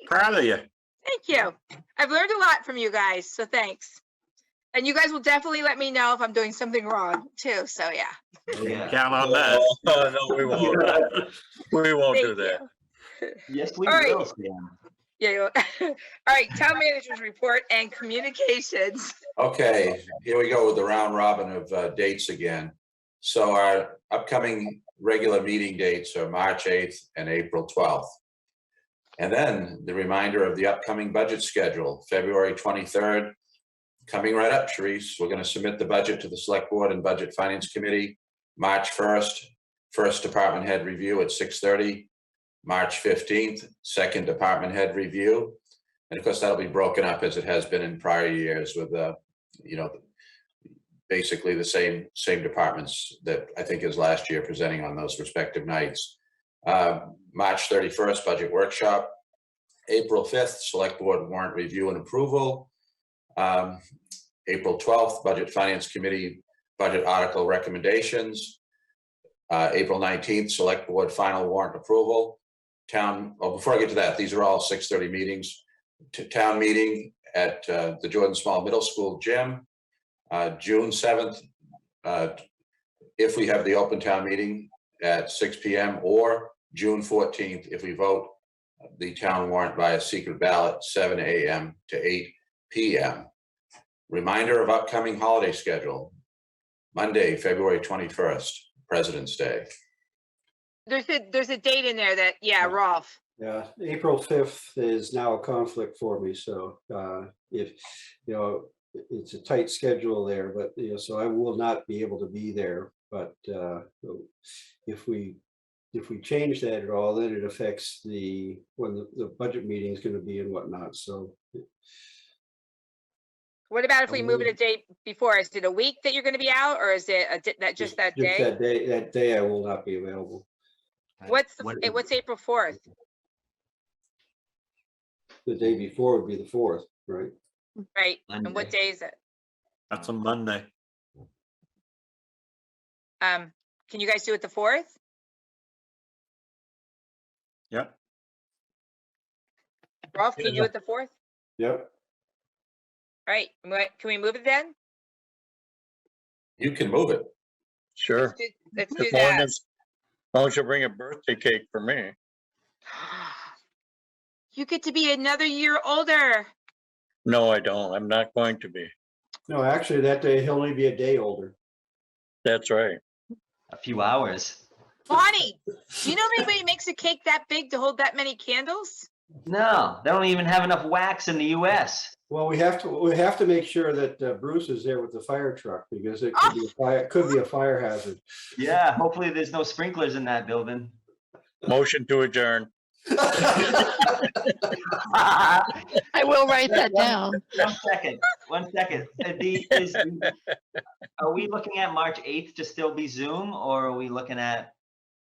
I: Proud of you.
A: Thank you. I've learned a lot from you guys, so thanks. And you guys will definitely let me know if I'm doing something wrong too, so yeah.
F: Yeah.
I: Count on that.
B: Oh, no, we won't. We won't do
A: Thank
B: that.
A: you.
F: Yes, we
A: All right.
F: will, Sam.
A: Yeah. All right, town manager's report and communications.
E: Okay, here we go with the round robin of dates again. So our upcoming regular meeting dates are March 8th and April 12th. And then the reminder of the upcoming budget schedule, February 23rd. Coming right up, Sharice, we're going to submit the budget to the Select Board and Budget Finance Committee. March 1st, first department head review at 6:30. March 15th, second department head review. And of course, that'll be broken up as it has been in prior years with, basically the same departments that I think is last year presenting on those respective nights. March 31st, budget workshop. April 5th, Select Board warrant review and approval. April 12th, Budget Finance Committee budget article recommendations. April 19th, Select Board final warrant approval. Before I get to that, these are all 6:30 meetings. Town meeting at the Jordan Small Middle School gym. June 7th, if we have the open town meeting at 6 p.m. or June 14th, if we vote the town warrant via secret ballot, 7 a.m. to 8 p.m. Reminder of upcoming holiday schedule. Monday, February 21st, President's Day.
A: There's a date in there that, yeah, Rolf.
H: Yeah, April 5th is now a conflict for me, so if, it's a tight schedule there, but, so I will not be able to be there. But if we change that at all, then it affects when the budget meeting is going to be and whatnot, so.
A: What about if we move it a day before? Is it a week that you're going to be out, or is it just that day?
H: That day I will not be available.
A: What's April 4th?
H: The day before would be the 4th, right?
A: Right.
F: Monday.
A: And what day is it?
I: That's a Monday.
A: Can you guys do it the 4th?
I: Yep.
A: Rolf, can you do it the 4th?
H: Yep.
A: All right. Can we move it then?
E: You can move it.
B: Sure.
A: Let's do
B: As long
A: that.
B: as you bring a birthday cake for me.
A: You get to be another year older.
B: No, I don't. I'm not going to be.
H: No, actually, that day he'll only be a day older.
B: That's right.
F: A few hours.
A: Bonnie, do you know if anybody makes a cake that big to hold that many candles?
F: No, they don't even have enough wax in the US.
H: Well, we have to make sure that Bruce is there with the fire truck because it could be a fire hazard.
F: Yeah, hopefully there's no sprinklers in that building.
B: Motion to adjourn.
G: I will write that down.
F: One second. Are we looking at March 8th to still be Zoom, or are we looking at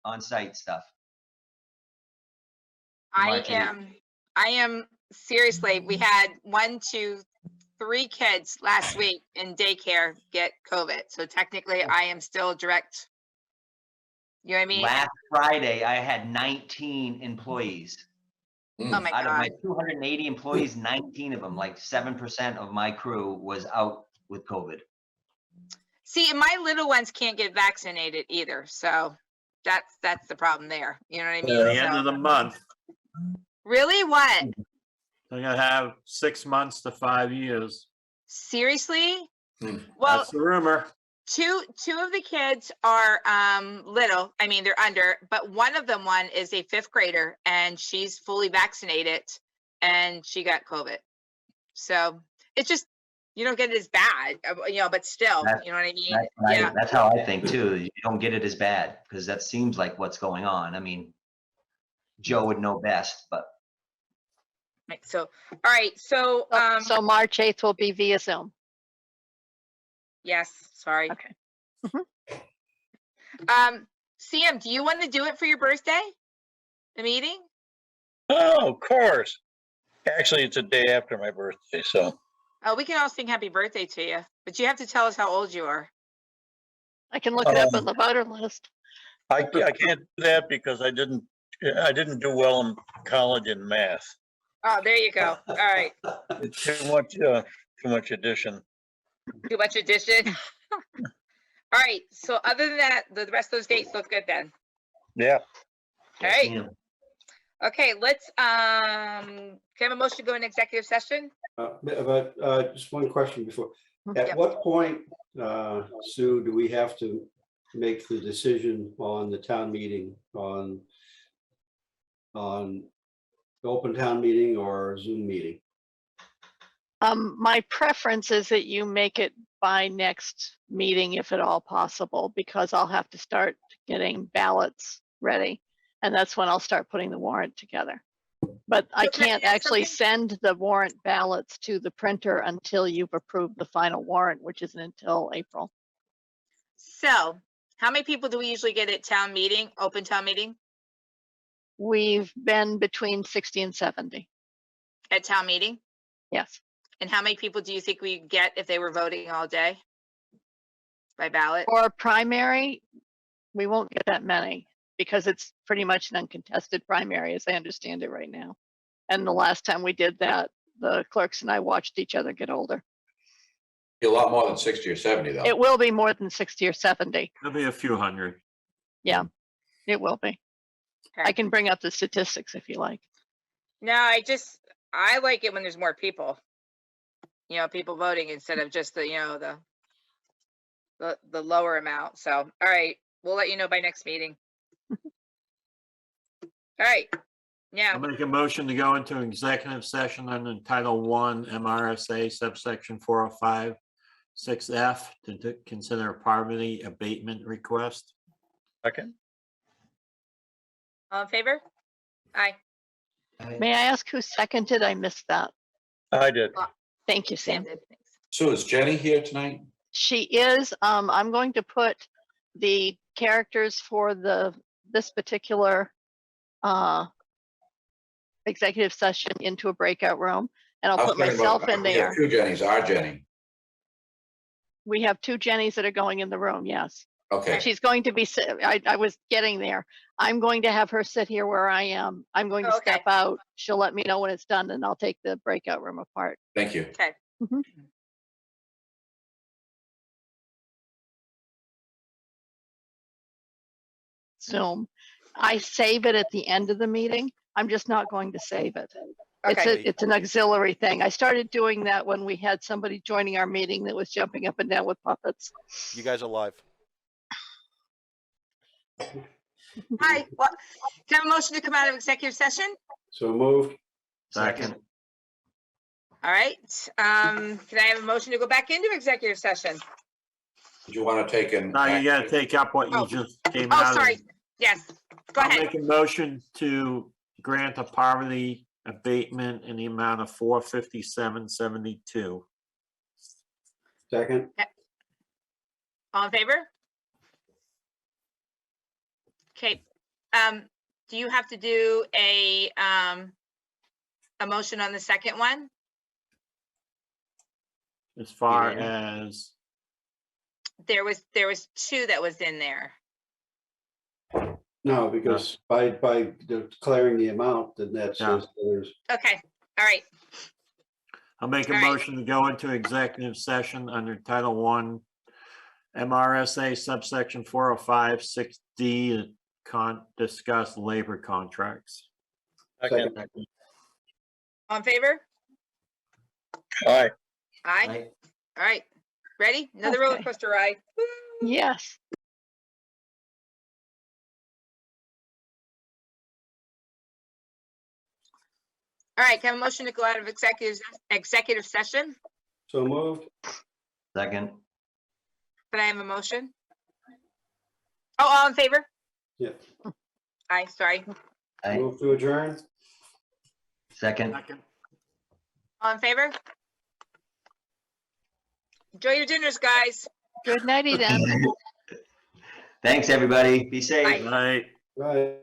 F: on-site stuff? March 8th.
A: I am seriously, we had 1, 2, 3 kids last week in daycare get COVID. So technically I am still direct. You know what I mean?
F: Last Friday, I had 19 employees.
A: Oh my
F: Out of my
A: God.
F: 280 employees, 19 of them, like 7% of my crew was out with COVID.
A: See, and my little ones can't get vaccinated either. So that's the problem there. You know what I
I: At
A: mean?
I: the end
A: So-
I: of the month,
A: Really? What?
I: they're gonna have 6 months to 5 years.
A: Seriously? Well,
I: That's the rumor.
A: two of the kids are little. I mean, they're under, but one of them is a 5th grader and she's fully vaccinated and she got COVID. So it's just, you don't get it as bad, you know, but still,
F: That's-
A: you know what I mean?
F: That's, that's how I think too. You don't get it as bad because that seems like what's going on. I mean, Joe would know best, but
A: Right, so, all right, so,
G: So March 8th will be via Zoom.
A: yes, sorry.
G: Okay.
A: Sam, do you want to do it for your birthday? The meeting?
B: Oh, of course. Actually, it's a day after my birthday, so.
A: Oh, we can all sing happy birthday to you, but you have to tell us how old you are.
G: I can look it up on the voter list.
B: I can't do that because I didn't do well in college in math.
A: Oh, there you go. All right.
B: It's too much addition.
A: Too much addition. All right. So other than that, the rest of those dates look good then.
B: Yeah.
A: All right.
F: you know,
A: Okay. Let's, can I have a motion to go in executive session?
H: But just one question before. At
A: Yep.
H: what point, Sue, do we have to make the decision on the town meeting on open town meeting or Zoom meeting?
G: My preference is that you make it by next meeting, if at all possible, because I'll have to start getting ballots ready. And that's when I'll start putting the warrant together. But I
A: So can I
G: can't
A: ask
G: actually
A: something?
G: send the warrant ballots to the printer until you've approved the final warrant, which isn't until April.
A: So how many people do we usually get at town meeting, open town meeting,
G: We've been between 60 and 70.
A: at town meeting?
G: Yes.
A: And how many people do you think we get if they were voting all day by ballot?
G: For primary, we won't get that many because it's pretty much an uncontested primary as I understand it right now. And the last time we did that, the clerks and I watched each other get older.
E: A lot more than 60 or 70 though.
G: It will be more than 60 or 70.
I: There'll be a few hundred.
G: It will be.
A: Okay.
G: I can bring up the statistics if you like.
A: No, I like it when there's more people. You know, people voting instead of just the, you know, the lower amount. So, all right, we'll let you know by next meeting. All right,
I: I'll
A: now,
I: make a motion to go into executive session under Title I MRSA subsection 405 6F to consider a poverty abatement request.
B: Second.
A: all in favor? Aye.
G: May I ask who seconded? I missed that.
B: I did.
G: Thank you, Sam.
A: Sam did, thanks.
E: So is Jenny here tonight?
G: She is, I'm going to put the characters for this particular executive session into a breakout room, and I'll
E: I was
G: put
E: talking
G: myself
E: about-
G: in
E: we have
G: there.
E: two Jennys, our Jenny.
G: We have 2 Jennies that are going in the room, yes.
E: Okay,
G: She's going to be, I was getting there. I'm going to have her sit here where I am. I'm going to
A: Oh, okay.
G: step out. She'll let me know when it's done, and I'll take the breakout room apart.
E: thank you.
A: Okay,
G: Zoom. I save it at the end of the meeting. I'm just not going to save it.
A: okay,
G: It's an auxiliary thing. I started doing that when we had somebody joining our meeting that was jumping up and down with puppets.
M: You guys are live.
A: hi, what, can I have a motion to come out of executive session?
H: So moved.
I: Second.
A: All right, can I have a motion to go back into executive session?
E: Did you want to take an?
I: Now you gotta take up what you
A: Oh.
I: just came out
A: Oh,
I: of.
A: sorry, yes, go
I: I'll
A: ahead.
I: make a motion to grant a poverty abatement in the amount of $457.72.
H: Second.
A: All in favor? Okay, do you have to do a motion on the second one?
I: As far
F: Yeah.
I: as,
A: There was two that was in there.
H: No, because by declaring the amount, then that's
I: Yeah.
H: just, there's,
A: Okay, all right.
I: I'll make a
A: All right.
I: motion to go into executive session under Title I, MRSA subsection 405-6D, discuss labor contracts.
B: Second.
A: All in favor?
B: Aye.
A: Aye.
F: Right?
A: All right. Ready? Another roller
G: Okay.
A: coaster ride. Woo.
G: Yes.
A: All right, can I have a motion to go out of executive session?
H: so moved.
F: Second.
A: Can I have a motion? Oh, all in favor?
H: Yeah.
A: Aye, sorry.
F: Aye.
H: Move to adjourn.
F: Second.
A: All in favor? Enjoy your dinners, guys.
G: Good nighty then.
F: Thanks, everybody. Be safe.
A: Bye.
I: Right.
H: Right.